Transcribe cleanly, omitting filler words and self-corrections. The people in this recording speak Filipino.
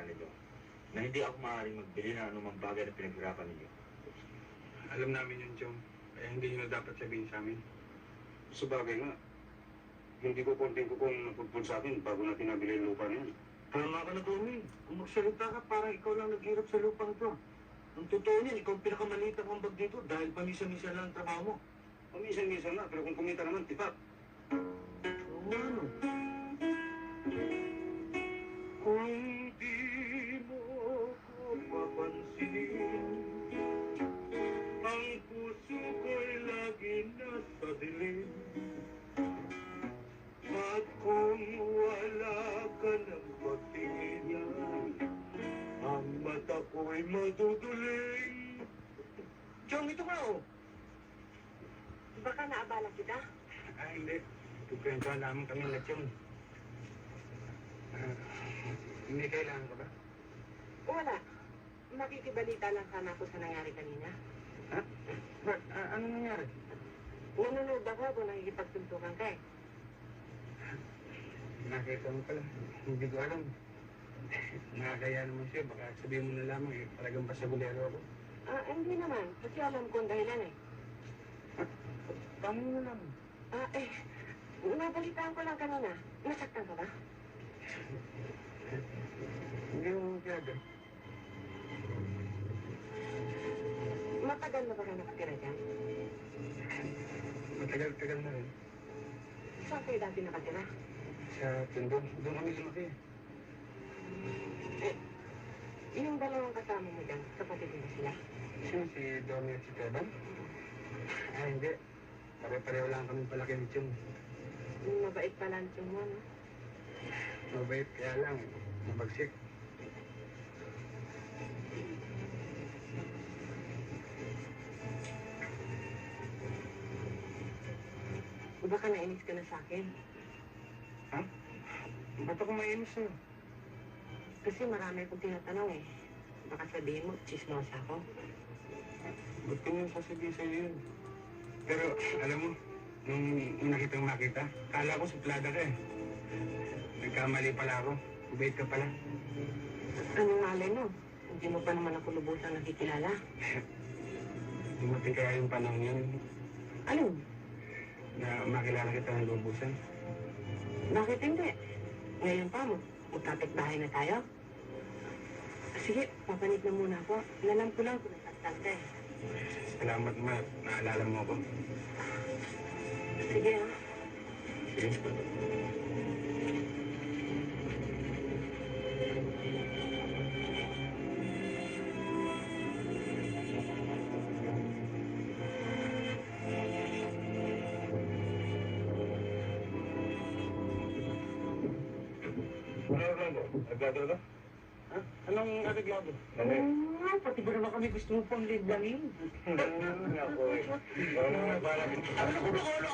ninyo na hindi ako maaaring magbili ng anumang bagay na pinaghirapan ninyo. Alam namin yun, Chong. Kaya hindi nyo na dapat sabihin sa amin. Sabagay nga. Hindi ko konting ko kung napupun sa akin bago natin nabili yung lupa na yan. Tama ka na, Tommy. Kung magsalita ka, parang ikaw lang naghirap sa lupang ito. Ang totoo niyan, ikaw ang pinakamaliit ang hambag dito dahil pamisa-misa lang ang trabaho mo. Paminsan-minsan na, pero kung kumita naman, tipak. Oo nga, no? Kung di mo ko papansinin, ang puso ko'y lagi nasa dilim. At kung wala ka ng patingin, ang mata ko'y maduduling. Chong, ito ka, oh. Baka naabala kita? Hindi. Kukwentuhan namin kami na, Chong. Hindi kailangan ka ba? Wala. Makikibalita lang sana ako sa nangyari kanina. Ha? Ano nangyari? Nanonood ako kung nakikipagtuntukan ka eh. Nakita mo pala. Hindi ko alam. Nakakaya naman siya. Baka sabihin mo na lamang eh. Talagang pasagulero ako. Hindi naman. Kasi alam ko ang dahilan eh. Paano mo na lamang? Nabalitaan ko lang kanina. Nasaktan ka ba? Hindi mo masyado. Matagal na ba ka nakatira dyan? Matagal-tagal na rin. Saan kayo dati nakatira? Sa Tindog. Doon kami lumaki. Yung dalawang kasama mo dyan, kapatid mo sila? Sino si Domi at si Teban? Hindi. Pare-pareho lang kami palaki ni Chong. Mabait pala ang tiyong mo, no? Mabait kaya lang. Mabagsik. O baka nainis ka na sa akin? Ha? Ba't ako mainis sa'yo? Kasi marami akong tinatanong eh. Baka sabihin mo, chismosa ako. Ba't ko nang sasabihin sa'yo yun? Pero, alam mo, nung nakitang makita, kala ko suplada ka eh. Nagkamali pala ako. Mabait ka pala. Anong malay mo? Hindi mo pa naman ako lubusang nakikilala. Dumating kaya yung panahon yun Alin? na makilala kita ng lubusan. Bakit hindi? Ngayon pa mo, magkapit-bahay na tayo? Sige, papanik na muna ako. Nalam ko lang kung nasaktan ka eh. Salamat ma, naalala mo ako. Sige ha. Sige. Nagdadala ka? Ha? Anong nagaglabo? Pati ba naman kami gusto mo pang libangin? Ako eh. Wala na ba namin? Ano ko na?